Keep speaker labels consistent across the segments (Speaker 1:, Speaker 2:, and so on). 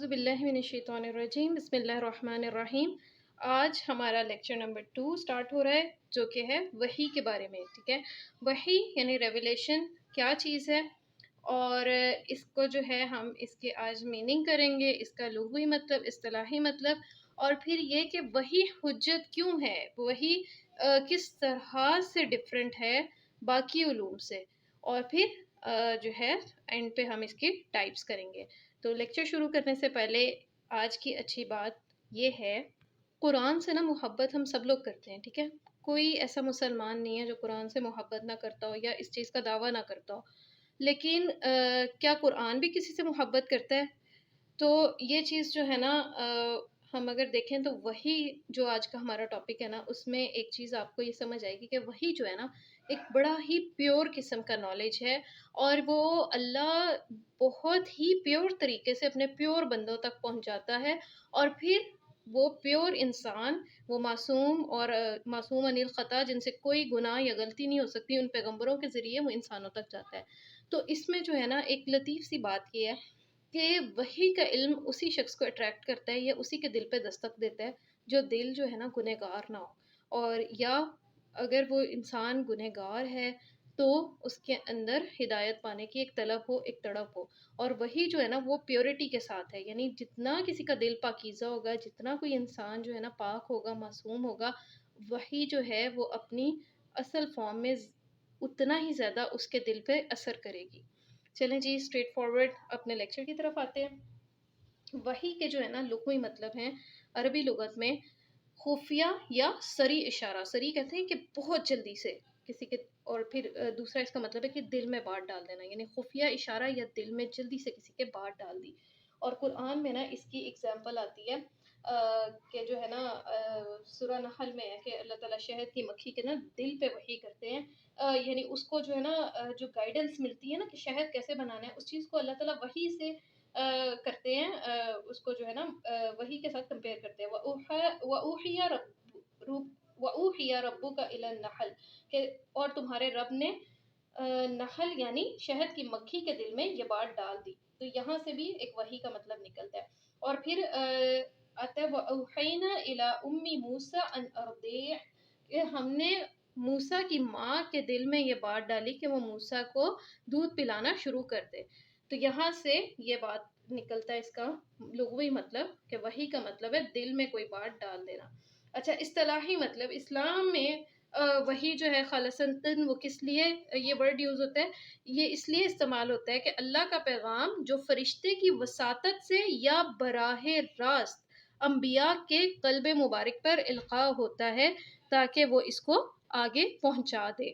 Speaker 1: اعوذ باللہ من الشیطان الرجیم بسم اللہ الرحمن الرحیم۔ آج ہمارا لیکچر نمبر 2 سٹارٹ ہو رہا ہے جو کہ ہے وحی کے بارے میں، ٹھیک ہے۔ وحی یعنی ریویلیشن کیا چیز ہے، اور اس کو جو ہے ہم اس کے آج میننگ کریں گے، اس کا لغوی مطلب، اصطلاحی مطلب، اور پھر یہ کہ وحی حجت کیوں ہے، وحی کس طرح سے ڈفرینٹ ہے باقی علوم سے، اور پھر جو ہے اینڈ پہ ہم اس کی ٹائپس کریں گے۔ تو لیکچر شروع کرنے سے پہلے آج کی اچھی بات یہ ہے، قرآن سے نا محبت ہم سب لوگ کرتے ہیں، ٹھیک ہے۔ کوئی ایسا مسلمان نہیں ہے جو قرآن سے محبت نہ کرتا ہو یا اس چیز کا دعویٰ نہ کرتا ہو، لیکن کیا قرآن بھی کسی سے محبت کرتا ہے؟ تو یہ چیز جو ہے نا ہم اگر دیکھیں تو وہی جو آج کا ہمارا ٹاپک ہے نا، اس میں ایک چیز آپ کو یہ سمجھ آئے گی کہ وہی جو ہے نا ایک بڑا ہی پیور قسم کا نالج ہے، اور وہ اللہ بہت ہی پیور طریقے سے اپنے پیور بندوں تک پہنچاتا ہے، اور پھر وہ پیور انسان، وہ معصوم اور معصوم عن الخطا، جن سے کوئی گناہ یا غلطی نہیں ہو سکتی، ان پیغمبروں کے ذریعے وہ انسانوں تک جاتا ہے۔ تو اس میں جو ہے نا ایک لطیف سی بات یہ ہے کہ وحی کا علم اسی شخص کو اٹریکٹ کرتا ہے یا اسی کے دل پہ دستک دیتا ہے جو دل جو ہے نا گنہگار نہ ہو، اور یا اگر وہ انسان گنہگار ہے تو اس کے اندر ہدایت پانے کی ایک طلب ہو، ایک تڑپ ہو، اور وہی جو ہے نا وہ پیورٹی کے ساتھ ہے، یعنی جتنا کسی کا دل پاکیزہ ہوگا، جتنا کوئی انسان جو ہے نا پاک ہوگا، معصوم ہوگا، وہی جو ہے وہ اپنی اصل فارم میں اتنا ہی زیادہ اس کے دل پہ اثر کرے گی۔ چلیں جی اسٹریٹ فارورڈ اپنے لیکچر کی طرف آتے ہیں۔ وحی کے جو ہے نا لغوی مطلب ہیں عربی لغت میں خفیہ یا سری اشارہ۔ سری کہتے ہیں کہ بہت جلدی سے کسی کے، اور پھر دوسرا اس کا مطلب ہے کہ دل میں بات ڈال دینا، یعنی خفیہ اشارہ یا دل میں جلدی سے کسی کے بات ڈال دی۔ اور قرآن میں نا اس کی اگزامپل آتی ہے کہ جو ہے نا سورہ نحل میں ہے کہ اللہ تعالیٰ شہد کی مکھی کے نا دل پہ وحی کرتے ہیں، یعنی اس کو جو ہے نا جو گائیڈنس ملتی ہے نا کہ شہد کیسے بنانا ہے، اس چیز کو اللہ تعالیٰ وحی سے کرتے ہیں، اس کو جو ہے نا وحی کے ساتھ کمپیئر کرتے ہیں۔ وَأُوحِيَ رَبُّكَ إِلَى النَّحْلِ، کہ اور تمہارے رب نے نحل یعنی شہد کی مکھی کے دل میں یہ بات ڈال دی۔ تو یہاں سے بھی ایک وحی کا مطلب نکلتا ہے۔ اور پھر آتا ہے وَأَوْحَيْنَا إِلَىٰ أُمِّ مُوسَىٰ أَنْ أَرْضِعْهُ، کہ ہم نے موسیٰ کی ماں کے دل میں یہ بات ڈالی کہ وہ موسیٰ کو دودھ پلانا شروع کر دے۔ تو یہاں سے یہ بات نکلتا ہے اس کا لغوی مطلب کہ وحی کا مطلب ہے دل میں کوئی بات ڈال دینا۔ اچھا اصطلاحی مطلب، اسلام میں وحی جو ہے خالصتاً وہ کس لیے یہ ورڈ یوز ہوتا ہے، یہ اس لیے استعمال ہوتا ہے کہ اللہ کا پیغام جو فرشتے کی وساطت سے یا براہ راست انبیاء کے قلب مبارک پر القاء ہوتا ہے تاکہ وہ اس کو آگے پہنچا دے۔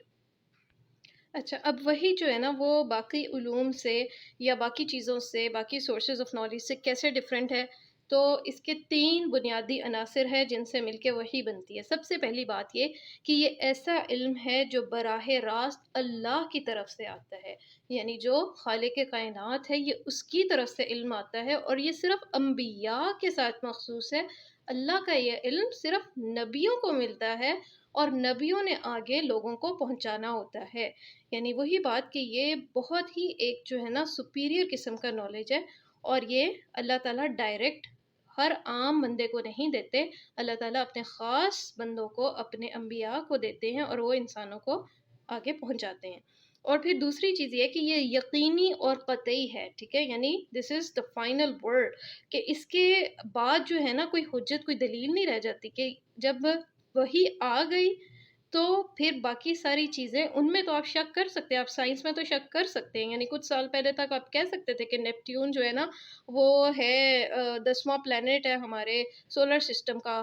Speaker 1: اچھا اب وہی جو ہے نا وہ باقی علوم سے یا باقی چیزوں سے، باقی سورسز آف نالج سے کیسے ڈیفرنٹ ہے، تو اس کے 3 بنیادی عناصر ہیں جن سے مل کے وحی بنتی ہے۔ سب سے پہلی بات یہ کہ یہ ایسا علم ہے جو براہ راست اللہ کی طرف سے آتا ہے، یعنی جو خالق کائنات ہے یہ اس کی طرف سے علم آتا ہے، اور یہ صرف انبیاء کے ساتھ مخصوص ہے۔ اللہ کا یہ علم صرف نبیوں کو ملتا ہے، اور نبیوں نے آگے لوگوں کو پہنچانا ہوتا ہے، یعنی وہی بات کہ یہ بہت ہی ایک جو ہے نا سپیریئر قسم کا نالج ہے، اور یہ اللہ تعالیٰ ڈائریکٹ ہر عام بندے کو نہیں دیتے، اللہ تعالیٰ اپنے خاص بندوں کو، اپنے انبیاء کو دیتے ہیں، اور وہ انسانوں کو آگے پہنچاتے ہیں۔ اور پھر دوسری چیز یہ کہ یہ یقینی اور قطعی ہے، ٹھیک ہے، یعنی دس از دا فائنل ورڈ، کہ اس کے بعد جو ہے نا کوئی حجت، کوئی دلیل نہیں رہ جاتی، کہ جب وہی آ گئی تو پھر باقی ساری چیزیں ان میں تو آپ شک کر سکتے ہیں، آپ سائنس میں تو شک کر سکتے ہیں، یعنی کچھ سال پہلے تک آپ کہہ سکتے تھے کہ نیپٹیون جو ہے نا وہ ہے 10واں پلانٹ ہے ہمارے سولر سسٹم کا،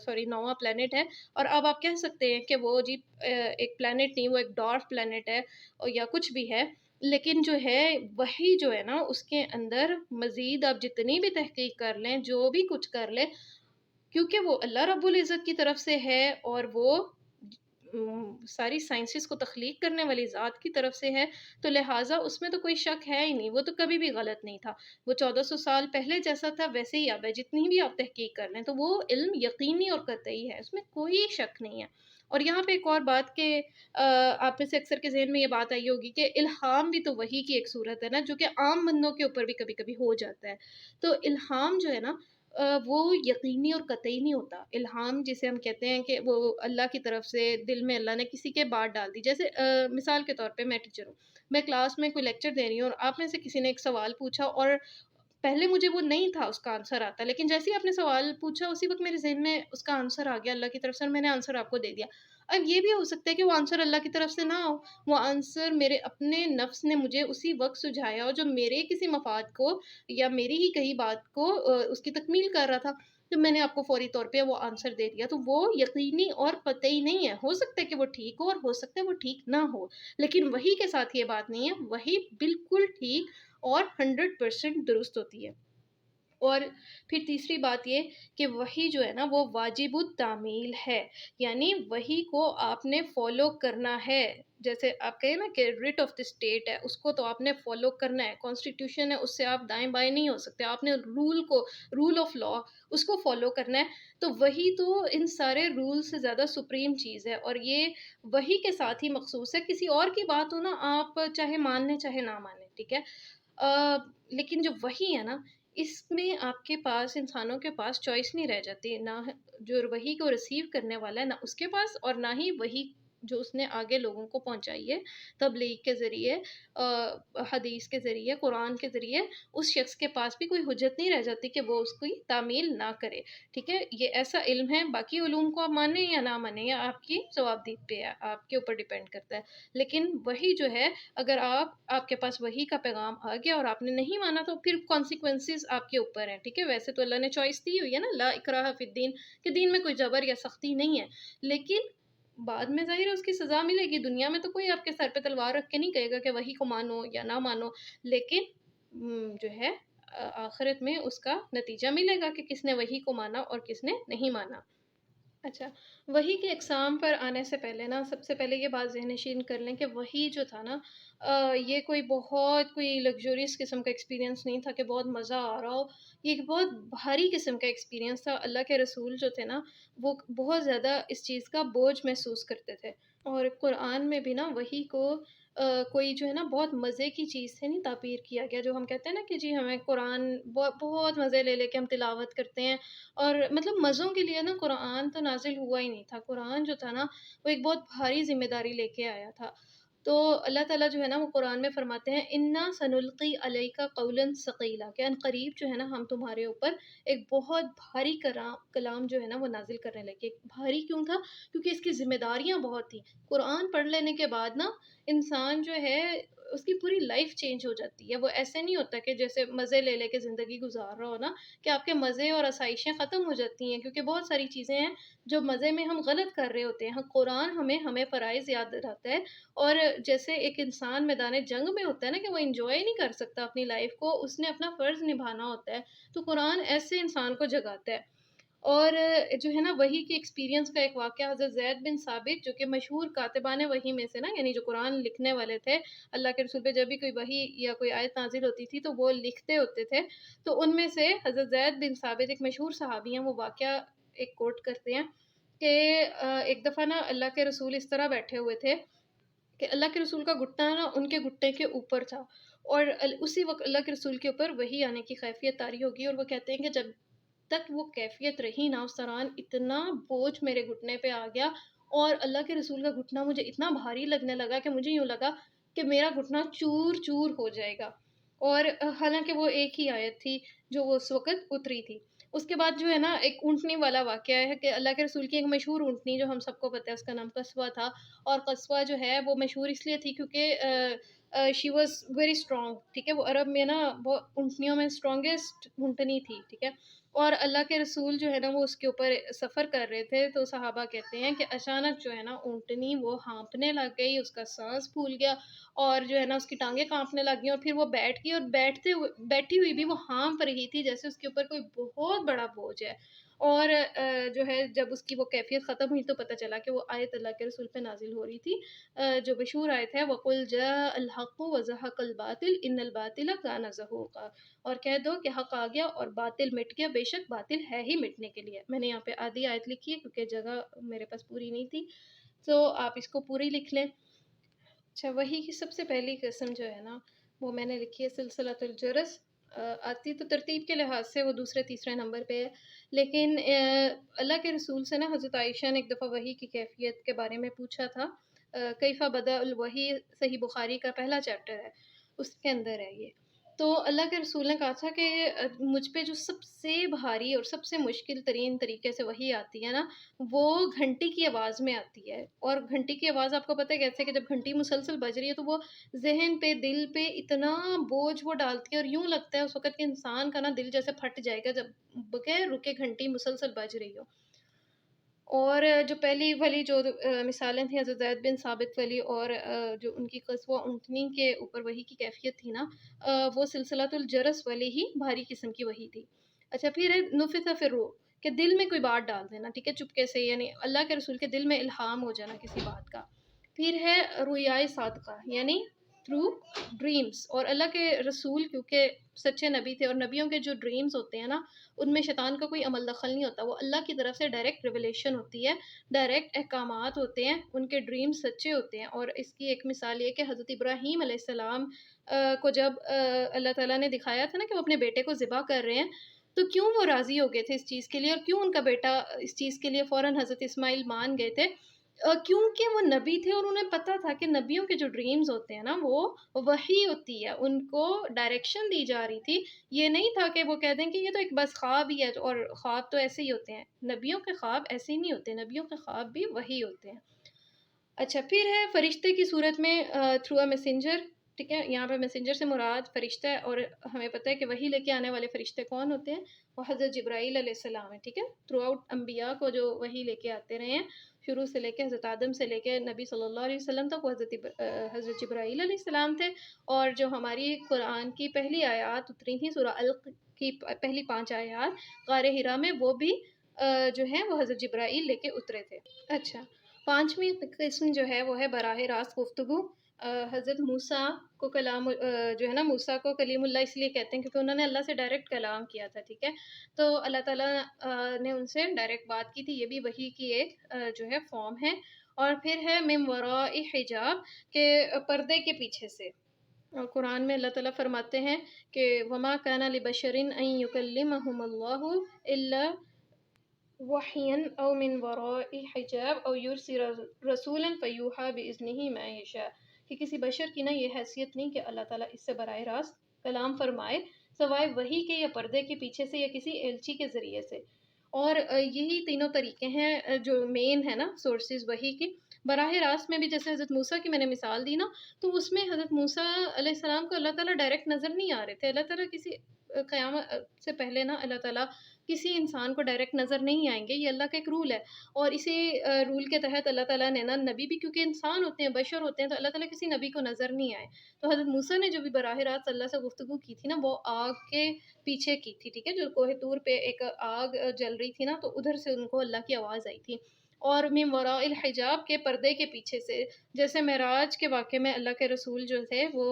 Speaker 1: سوری 9واں پلانٹ ہے، اور اب آپ کہہ سکتے ہیں کہ وہ جی ایک پلانٹ نہیں، وہ ایک ڈارف پلانٹ ہے یا کچھ بھی ہے، لیکن جو ہے وہی جو ہے نا اس کے اندر مزید آپ جتنی بھی تحقیق کر لیں، جو بھی کچھ کر لیں، کیونکہ وہ اللہ رب العزت کی طرف سے ہے، اور وہ ساری سائنسز کو تخلیق کرنے والی ذات کی طرف سے ہے، تو لہٰذا اس میں تو کوئی شک ہے ہی نہیں، وہ تو کبھی بھی غلط نہیں تھا، وہ 1400 سال پہلے جیسا تھا ویسے ہی اب ہے، جتنی بھی آپ تحقیق کر لیں، تو وہ علم یقینی اور قطعی ہے، اس میں کوئی شک نہیں ہے۔ اور یہاں پہ ایک اور بات کہ آپ میں سے اکثر کے ذہن میں یہ بات آئی ہوگی کہ الہام بھی تو وحی کی ایک صورت ہے نا، جو کہ عام بندوں کے اوپر بھی کبھی کبھی ہو جاتا ہے۔ تو الہام جو ہے نا وہ یقینی اور قطعی نہیں ہوتا۔ الہام جسے ہم کہتے ہیں کہ وہ اللہ کی طرف سے دل میں اللہ نے کسی کے بات ڈال دی، جیسے مثال کے طور پہ میں ٹیچر ہوں، میں کلاس میں کوئی لیکچر دے رہی ہوں اور آپ میں سے کسی نے ایک سوال پوچھا اور پہلے مجھے وہ نہیں تھا اس کا آنسر آتا، لیکن جیسے ہی آپ نے سوال پوچھا اسی وقت میرے ذہن میں اس کا آنسر آ گیا اللہ کی طرف سے، اور میں نے آنسر آپ کو دے دیا۔ اب یہ بھی ہو سکتا ہے کہ وہ آنسر اللہ کی طرف سے نہ ہو، وہ آنسر میرے اپنے نفس نے مجھے اسی وقت سجھایا ہو، جو میرے کسی مفاد کو یا میری ہی کہی بات کو اس کی تکمیل کر رہا تھا، تو میں نے آپ کو فوری طور پہ وہ آنسر دے دیا۔ تو وہ یقینی اور قطعی نہیں ہے، ہو سکتا ہے کہ وہ ٹھیک ہو اور ہو سکتا ہے وہ ٹھیک نہ ہو، لیکن وحی کے ساتھ یہ بات نہیں ہے، وحی بالکل ٹھیک اور 100% درست ہوتی ہے۔ اور پھر تیسری بات یہ کہ وحی جو ہے نا وہ واجب التعمیل ہے، یعنی وحی کو آپ نے فالو کرنا ہے۔ جیسے آپ کہیں نا کہ ریٹ آف دی اسٹیٹ ہے، اس کو تو آپ نے فالو کرنا ہے، کانسٹیٹیوشن ہے، اس سے آپ دائیں بائیں نہیں ہو سکتے، آپ نے رول آف لا اس کو فالو کرنا ہے۔ تو وحی تو ان سارے رول سے زیادہ سپریم چیز ہے، اور یہ وحی کے ساتھ ہی مخصوص ہے، کسی اور کی بات ہو نا آپ چاہے مان لیں چاہے نہ مانیں، ٹھیک ہے۔ لیکن جو وحی ہے نا اس میں آپ کے پاس انسانوں کے پاس چوائس نہیں رہ جاتی، نہ جو وحی کو ریسیو کرنے والا ہے نہ اس کے پاس، اور نہ ہی وحی جو اس نے آگے لوگوں کو پہنچائی ہے تبلیغ کے ذریعے، حدیث کے ذریعے، قرآن کے ذریعے، اس شخص کے پاس بھی کوئی حجت نہیں رہ جاتی کہ وہ اس کی تعمیل نہ کرے، ٹھیک ہے۔ یہ ایسا علم ہے، باقی علوم کو آپ مانیں یا نہ مانیں یا آپ کی ثوابدید پہ ہے، آپ کے اوپر ڈیپینڈ کرتا ہے، لیکن وحی جو ہے اگر آپ کے پاس وحی کا پیغام آ گیا اور آپ نے نہیں مانا تو پھر کانسیکوینسز آپ کے اوپر ہیں، ٹھیک ہے۔ ویسے تو اللہ نے چوائس دی ہوئی ہے نا، لا اکراہ فی الدین، کہ دین میں کوئی جبر یا سختی نہیں ہے، لیکن بعد میں ظاہر ہے اس کی سزا ملے گی۔ دنیا میں تو کوئی آپ کے سر پہ تلوار رکھ کے نہیں کہے گا کہ وحی کو مانو یا نہ مانو، لیکن جو ہے آخرت میں اس کا نتیجہ ملے گا کہ کس نے وحی کو مانا اور کس نے نہیں مانا۔ اچھا، وحی کے اقسام پر آنے سے پہلے نا سب سے پہلے یہ بات ذہن نشین کر لیں کہ وحی جو تھا نا یہ کوئی لگژریس قسم کا ایکسپیرینس نہیں تھا کہ بہت مزہ آ رہا ہو، یہ ایک بہت بھاری قسم کا ایکسپیرینس تھا۔ اللہ کے رسول جو تھے نا وہ بہت زیادہ اس چیز کا بوجھ محسوس کرتے تھے، اور قرآن میں بھی نا وحی کو کوئی جو ہے نا بہت مزے کی چیز سے نہیں تعبیر کیا گیا، جو ہم کہتے ہیں نا کہ جی ہمیں قرآن بہت مزے لے لے کے ہم تلاوت کرتے ہیں، اور مطلب مزوں کے لیے نا قرآن تو نازل ہوا ہی نہیں تھا۔ قرآن جو تھا نا وہ ایک بہت بھاری ذمہ داری لے کے آیا تھا۔ تو اللہ تعالیٰ جو ہے نا وہ قرآن میں فرماتے ہیں انا سنلقی علیک قولا ثقیلا، کہ ان قریب جو ہے نا ہم تمہارے اوپر ایک بہت بھاری کلام جو ہے نا وہ نازل کرنے لگے۔ بھاری کیوں تھا؟ کیونکہ اس کی ذمہ داریاں بہت تھیں۔ قرآن پڑھ لینے کے بعد نا انسان جو ہے اس کی پوری لائف چینج ہو جاتی ہے، وہ ایسے نہیں ہوتا کہ جیسے مزے لے لے کے زندگی گزار رہا ہو نا، کہ آپ کے مزے اور آسائشیں ختم ہو جاتی ہیں، کیونکہ بہت ساری چیزیں ہیں جو مزے میں ہم غلط کر رہے ہوتے ہیں۔ قرآن ہمیں فرائض یاد دلاتا ہے، اور جیسے ایک انسان میدان جنگ میں ہوتا ہے نا کہ وہ انجوائے نہیں کر سکتا اپنی لائف کو، اس نے اپنا فرض نبھانا ہوتا ہے، تو قرآن ایسے انسان کو جگاتا ہے۔ اور جو ہے نا وحی کے ایکسپیرینس کا ایک واقعہ، حضرت زید بن ثابت جو کہ مشہور کاتبان وحی میں سے نا، یعنی جو قرآن لکھنے والے تھے، اللہ کے رسول پہ جب بھی کوئی وحی یا کوئی آیت نازل ہوتی تھی تو وہ لکھتے ہوتے تھے، تو ان میں سے حضرت زید بن ثابت ایک مشہور صحابی ہیں، وہ واقعہ ایک کوٹ کرتے ہیں کہ ایک دفعہ نا اللہ کے رسول اس طرح بیٹھے ہوئے تھے کہ اللہ کے رسول کا گھٹنا نا ان کے گھٹنے کے اوپر تھا، اور اسی وقت اللہ کے رسول کے اوپر وحی آنے کی کیفیت طاری ہوگی، اور وہ کہتے ہیں کہ جب تک وہ کیفیت رہی نا اس دوران اتنا بوجھ میرے گھٹنے پہ آ گیا، اور اللہ کے رسول کا گھٹنا مجھے اتنا بھاری لگنے لگا کہ مجھے یوں لگا کہ میرا گھٹنا چور چور ہو جائے گا، اور حالانکہ وہ ایک ہی آیت تھی جو وہ اس وقت اتری تھی۔ اس کے بعد جو ہے نا ایک اونٹنی والا واقعہ ہے کہ اللہ کے رسول کی ایک مشہور اونٹنی جو ہم سب کو پتہ ہے اس کا نام قصوہ تھا، اور قصوہ جو ہے وہ مشہور اس لیے تھی کیونکہ شی واز ویری اسٹرانگ، ٹھیک ہے، وہ عرب میں نا وہ اونٹنیوں میں اسٹرانگیسٹ اونٹنی تھی، ٹھیک ہے، اور اللہ کے رسول جو ہے نا وہ اس کے اوپر سفر کر رہے تھے، تو صحابہ کہتے ہیں کہ اچانک جو ہے نا اونٹنی وہ ہانپنے لگ گئی، اس کا سانس پھول گیا، اور جو ہے نا اس کی ٹانگیں کانپنے لگ گئی، اور پھر وہ بیٹھ گئی، اور بیٹھی ہوئی بھی وہ ہانپ رہی تھی جیسے اس کے اوپر کوئی بہت بڑا بوجھ ہے، اور جو ہے جب اس کی وہ کیفیت ختم ہوئی تو پتہ چلا کہ وہ آیت اللہ کے رسول پہ نازل ہو رہی تھی، جو مشہور آیت ہے وَقُلْ جَاءَ الْحَقُّ وَزَهَقَ الْبَاطِلُ إِنَّ الْبَاطِلَ كَانَ زَهُوقًا، اور کہہ دو کہ حق آ گیا اور باطل مٹ گیا، بے شک باطل ہے ہی مٹنے کے لیے۔ میں نے یہاں پہ آدھی آیت لکھی ہے کیونکہ جگہ میرے پاس پوری نہیں تھی، تو آپ اس کو پوری لکھ لیں۔ اچھا، وحی کی سب سے پہلی قسم جو ہے نا وہ میں نے لکھی ہے سلسلۃ الجرس۔ آتی تو ترتیب کے لحاظ سے وہ دوسرے تیسرے نمبر پہ ہے، لیکن اللہ کے رسول سے نا حضرت عائشہ نے ایک دفعہ وحی کی کیفیت کے بارے میں پوچھا تھا۔ کیفہ بدأ الوحی صحیح بخاری کا پہلا چیپٹر ہے، اس کے اندر ہے یہ۔ تو اللہ کے رسول نے کہا تھا کہ مجھ پہ جو سب سے بھاری اور سب سے مشکل ترین طریقے سے وحی آتی ہے نا وہ گھنٹی کی آواز میں آتی ہے، اور گھنٹی کی آواز آپ کو پتہ ہے کیسے کہ جب گھنٹی مسلسل بج رہی ہے تو وہ ذہن پہ دل پہ اتنا بوجھ وہ ڈالتی ہے، اور یوں لگتا ہے اس وقت کہ انسان کا نا دل جیسے پھٹ جائے گا جب بغیر رکے گھنٹی مسلسل بج رہی ہو۔ اور جو پہلی والی جو مثالیں تھیں حضرت زید بن ثابت والی، اور جو ان کی قصوہ اونٹنی کے اوپر وحی کی کیفیت تھی نا وہ سلسلۃ الجرس والی ہی بھاری قسم کی وحی تھی۔ اچھا، پھر ہے نفث فی الروح، کہ دل میں کوئی بات ڈال دینا، ٹھیک ہے، چپکے سے، یعنی اللہ کے رسول کے دل میں الہام ہو جانا کسی بات کا۔ پھر ہے رؤیائے صادقہ، یعنی تھرو ڈریمز، اور اللہ کے رسول کیونکہ سچے نبی تھے اور نبیوں کے جو ڈریمز ہوتے ہیں نا ان میں شیطان کا کوئی عمل دخل نہیں ہوتا، وہ اللہ کی طرف سے ڈائریکٹ ریویلیشن ہوتی ہے، ڈائریکٹ احکامات ہوتے ہیں، ان کے ڈریمز سچے ہوتے ہیں۔ اور اس کی ایک مثال یہ کہ حضرت ابراہیم علیہ السلام کو جب اللہ تعالیٰ نے دکھایا تھا نا کہ وہ اپنے بیٹے کو ذبح کر رہے ہیں، تو کیوں وہ راضی ہو گئے تھے اس چیز کے لیے، اور کیوں ان کا بیٹا اس چیز کے لیے فوراً حضرت اسماعیل مان گئے تھے؟ کیونکہ وہ نبی تھے اور انہیں پتہ تھا کہ نبیوں کے جو ڈریمز ہوتے ہیں نا وہ وحی ہوتی ہے، ان کو ڈائریکشن دی جا رہی تھی۔ یہ نہیں تھا کہ وہ کہہ دیں کہ یہ تو ایک بس خواب ہی ہے، اور خواب تو ایسے ہی ہوتے ہیں، نبیوں کے خواب ایسے ہی نہیں ہوتے، نبیوں کے خواب بھی وحی ہوتے ہیں۔ اچھا، پھر ہے فرشتے کی صورت میں تھرو اے میسنجر، ٹھیک ہے، یہاں پہ میسنجر سے مراد فرشتہ ہے، اور ہمیں پتہ ہے کہ وحی لے کے آنے والے فرشتے کون ہوتے ہیں، وہ حضرت جبرائیل علیہ السلام ہے، ٹھیک ہے۔ تھرو آؤٹ انبیاء کو جو وحی لے کے آتے رہے ہیں، شروع سے لے کے حضرت آدم سے لے کے نبی صلی اللہ علیہ وسلم تک وہ حضرت جبرائیل علیہ السلام تھے۔ اور جو ہماری قرآن کی پہلی آیات اتری تھیں سورہ الق کی پہلی 5 آیات غار حرا میں، وہ بھی جو ہیں وہ حضرت جبرائیل لے کے اترے تھے۔ اچھا، پانچویں قسم جو ہے وہ ہے براہ راست گفتگو۔ حضرت موسیٰ کو کلام جو ہے نا موسیٰ کو کلیم اللہ اس لیے کہتے ہیں کیونکہ انہوں نے اللہ سے ڈائریکٹ کلام کیا تھا، ٹھیک ہے، تو اللہ تعالیٰ نے ان سے ڈائریکٹ بات کی تھی، یہ بھی وحی کی ایک جو ہے فارم ہے۔ اور پھر ہے من وراء حجاب، کہ پردے کے پیچھے سے، اور قرآن میں اللہ تعالیٰ فرماتے ہیں کہ وما کان لبشر ان یکلمہم اللہ الا وحیاً او من وراء حجاب او یرسل رسولا فیوحی باذنہ ما یشاء، کہ کسی بشر کی نا یہ حیثیت نہیں کہ اللہ تعالیٰ اس سے براہ راست کلام فرمائے سوائے وحی کے یا پردے کے پیچھے سے یا کسی ایلچی کے ذریعے سے۔ اور یہی تینوں طریقے ہیں جو مین ہے نا سورسز وحی کی۔ براہ راست میں بھی جیسے حضرت موسیٰ کی میں نے مثال دی نا، تو اس میں حضرت موسیٰ علیہ السلام کو اللہ تعالیٰ ڈائریکٹ نظر نہیں آ رہے تھے، اللہ تعالیٰ کسی قیامت سے پہلے نا اللہ تعالیٰ کسی انسان کو ڈائریکٹ نظر نہیں آئیں گے، یہ اللہ کا ایک رول ہے، اور اسی رول کے تحت اللہ تعالیٰ نے نا نبی بھی کیونکہ انسان ہوتے ہیں، بشر ہوتے ہیں، تو اللہ تعالیٰ کسی نبی کو نظر نہیں آئے۔ تو حضرت موسیٰ نے جو بھی براہ راست اللہ سے گفتگو کی تھی نا وہ آگ کے پیچھے کی تھی، ٹھیک ہے، جو کوہ طور پہ ایک آگ جل رہی تھی نا تو ادھر سے ان کو اللہ کی آواز آئی تھی۔ اور من وراء الحجاب کے پردے کے پیچھے سے، جیسے معراج کے واقعے میں اللہ کے رسول جو تھے وہ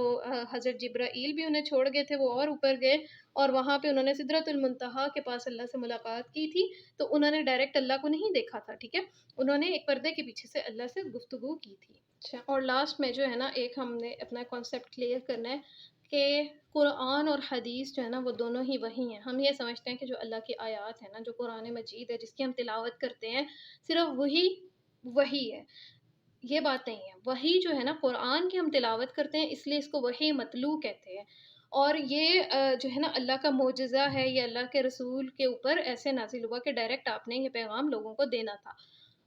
Speaker 1: حضرت جبرائیل بھی انہیں چھوڑ گئے تھے، وہ اور اوپر گئے اور وہاں پہ انہوں نے سدرۃ المنتہا کے پاس اللہ سے ملاقات کی تھی، تو انہوں نے ڈائریکٹ اللہ کو نہیں دیکھا تھا، ٹھیک ہے، انہوں نے ایک پردے کے پیچھے سے اللہ سے گفتگو کی تھی۔ اچھا، اور لاسٹ میں جو ہے نا ایک ہم نے اپنا کانسیپٹ کلیئر کرنا ہے کہ قرآن اور حدیث جو ہے نا وہ دونوں ہی وحی ہیں۔ ہم یہ سمجھتے ہیں کہ جو اللہ کی آیات ہیں نا، جو قرآن مجید ہے جس کی ہم تلاوت کرتے ہیں، صرف وہی ہے، یہ بات نہیں ہے۔ وحی جو ہے نا قرآن کی ہم تلاوت کرتے ہیں اس لیے اس کو وحی متلو کہتے ہیں، اور یہ جو ہے نا اللہ کا معجزہ ہے، یہ اللہ کے رسول کے اوپر ایسے نازل ہوا کہ ڈائریکٹ آپ نے یہ پیغام لوگوں کو دینا تھا۔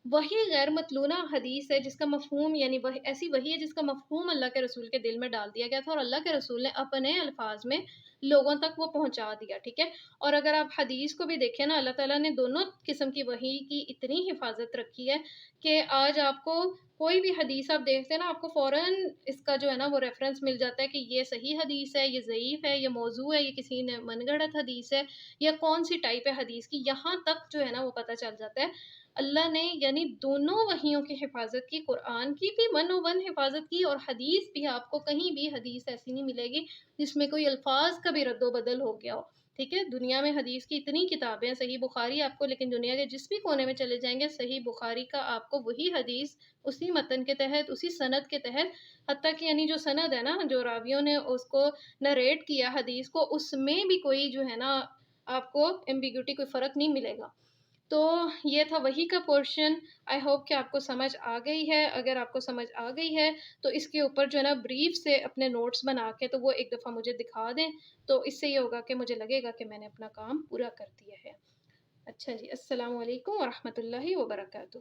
Speaker 1: وہی غیر مطلونا حدیث ہے جس کا مفہوم یعنی ایسی وہی ہے جس کا مفہوم اللہ کے رسول کے دل میں ڈال دیا گیا تھا، اور اللہ کے رسول نے اپنے الفاظ میں لوگوں تک وہ پہنچا دیا، ٹھیک ہے۔ اور اگر آپ حدیث کو بھی دیکھیں نا، اللہ تعالیٰ نے دونوں قسم کی وحی کی اتنی حفاظت رکھی ہے کہ آج آپ کو کوئی بھی حدیث آپ دیکھتے ہیں نا، آپ کو فوراً اس کا جو ہے نا وہ ریفرنس مل جاتا ہے کہ یہ صحیح حدیث ہے، یہ ضعیف ہے، یہ موضوع ہے، یہ کسی نے من گھڑت حدیث ہے، یا کون سی ٹائپ ہے حدیث کی، یہاں تک جو ہے نا وہ پتہ چل جاتا ہے۔ اللہ نے یعنی دونوں وحیوں کی حفاظت کی، قرآن کی بھی 101 حفاظت کی، اور حدیث بھی آپ کو کہیں بھی حدیث ایسی نہیں ملے گی جس میں کوئی الفاظ کا بھی رد و بدل ہو گیا ہو، ٹھیک ہے۔ دنیا میں حدیث کی اتنی کتابیں ہیں، صحیح بخاری آپ کو، لیکن دنیا کے جس بھی کونے میں چلے جائیں گے صحیح بخاری کا آپ کو وہی حدیث اسی متن کے تحت، اسی سند کے تحت، حتیٰ کہ یعنی جو سند ہے نا، جو راویوں نے اس کو نریٹ کیا حدیث کو، اس میں بھی کوئی جو ہے نا آپ کو ایمبیگوٹی، کوئی فرق نہیں ملے گا۔ تو یہ تھا وہی کا پورشن۔ آئی ہوپ کہ آپ کو سمجھ آ گئی ہے۔ اگر آپ کو سمجھ آ گئی ہے تو اس کے اوپر جو ہے نا بریف سے اپنے نوٹس بنا کے تو وہ ایک دفعہ مجھے دکھا دیں، تو اس سے یہ ہوگا کہ مجھے لگے گا کہ میں نے اپنا کام پورا کر دیا ہے۔ اچھا جی، السلام علیکم ورحمۃ اللہ وبرکاتہ۔